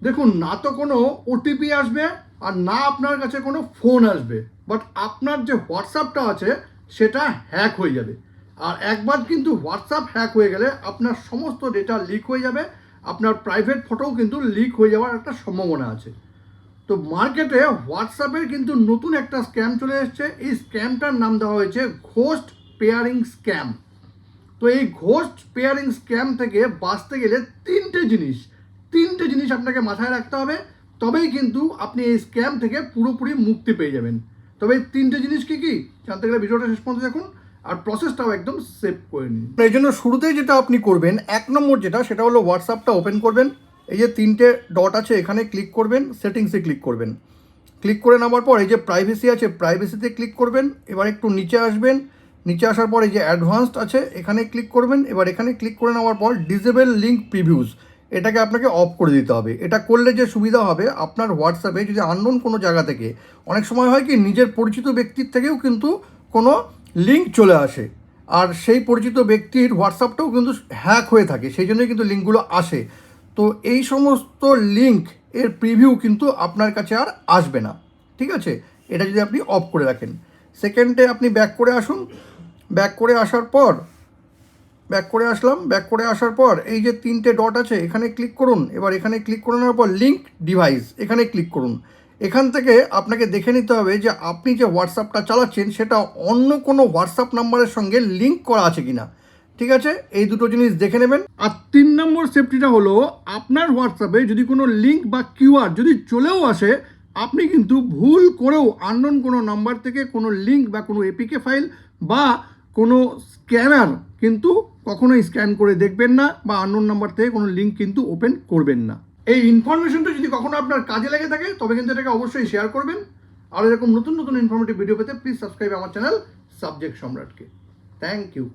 দেখুন, না তো কোনো ওটিপি আসবে আর না আপনার কাছে কোনো ফোন আসবে, বাট আপনার যে হোয়াটসঅ্যাপটা আছে সেটা হ্যাক হয়ে যাবে। আর একবার কিন্তু হোয়াটসঅ্যাপ হ্যাক হয়ে গেলে আপনার সমস্ত ডেটা লিক হয়ে যাবে, আপনার প্রাইভেট ফটোও কিন্তু লিক হয়ে যাওয়ার একটা সম্ভাবনা আছে। তো মার্কেটে হোয়াটসঅ্যাপের কিন্তু নতুন একটা স্ক্যাম চলে এসেছে। এই স্ক্যামটার নাম দেওয়া হয়েছে ঘোস্ট পেয়ারিং স্ক্যাম। তো এই ঘোস্ট পেয়ারিং স্ক্যাম থেকে বাঁচতে গেলে তিনটে জিনিস আপনাকে মাথায় রাখতে হবে, তবেই কিন্তু আপনি এই স্ক্যাম থেকে পুরোপুরি মুক্তি পেয়ে যাবেন। তবে এই তিনটে জিনিস কি কি জানতে গেলে ভিডিওটা শেষ পর্যন্ত দেখুন, আর প্রসেসটাও একদম সেভ করে নিন। এই জন্য শুরুতেই যেটা আপনি করবেন, 1 নম্বর সেটা হলো হোয়াটসঅ্যাপটা ওপেন করবেন। এই যে 3টে ডট আছে এখানে ক্লিক করবেন, সেটিংসে ক্লিক করবেন। ক্লিক করে নেওয়ার পর এই যে প্রাইভেসি আছে, প্রাইভেসিতে ক্লিক করবেন। এবার একটু নিচে আসবেন, নিচে আসার পর এই যে অ্যাডভান্সড আছে এখানে ক্লিক করবেন। এবার এখানে ক্লিক করে নেওয়ার পর ডিসেবল লিঙ্ক প্রিভিউজ, এটাকে আপনাকে অফ করে দিতে হবে। এটা করলে যে সুবিধা হবে, আপনার হোয়াটসঅ্যাপে যদি আননোন কোনো জায়গা থেকে, অনেক সময় হয় কি নিজের পরিচিত ব্যক্তির থেকেও কিন্তু কোনো লিঙ্ক চলে আসে, আর সেই পরিচিত ব্যক্তির হোয়াটসঅ্যাপটাও কিন্তু হ্যাক হয়ে থাকে, সেই জন্যই কিন্তু লিঙ্কগুলো আসে। তো এই সমস্ত লিঙ্ক এর প্রিভিউ কিন্তু আপনার কাছে আর আসবে না, ঠিক আছে? এটা যদি আপনি অফ করে রাখেন। সেকেন্ডে আপনি ব্যাক করে আসুন, ব্যাক করে আসার পর এই যে 3টে ডট আছে এখানে ক্লিক করুন। এবার এখানে ক্লিক করে নেওয়ার পর লিঙ্ক ডিভাইস এখানে ক্লিক করুন। এখান থেকে আপনাকে দেখে নিতে হবে যে আপনি যে হোয়াটসঅ্যাপটা চালাচ্ছেন সেটা অন্য কোনো হোয়াটসঅ্যাপ নাম্বারের সঙ্গে লিঙ্ক করা আছে কিনা, ঠিক আছে? এই দুটো জিনিস দেখে নেবেন। আর 3 নম্বর সেফটিটা হলো, আপনার হোয়াটসঅ্যাপে যদি কোনো লিঙ্ক বা কিউআর যদি চলেও আসে, আপনি কিন্তু ভুল করেও আননোন কোনো নাম্বার থেকে কোনো লিঙ্ক বা কোনো এপিকে ফাইল বা কোনো স্ক্যানার কিন্তু কখনোই স্ক্যান করে দেখবেন না, বা আননোন নাম্বার থেকে কোনো লিঙ্ক কিন্তু ওপেন করবেন না। এই ইনফরমেশনটা যদি কখনো আপনার কাজে লেগে থাকে তবে কিন্তু এটাকে অবশ্যই শেয়ার করবেন। আর এরকম নতুন নতুন ইনফরমেটিভ ভিডিও পেতে প্লিজ সাবস্ক্রাইব আমার চ্যানেল সাবজেক্ট সম্রাটকে। Thank you.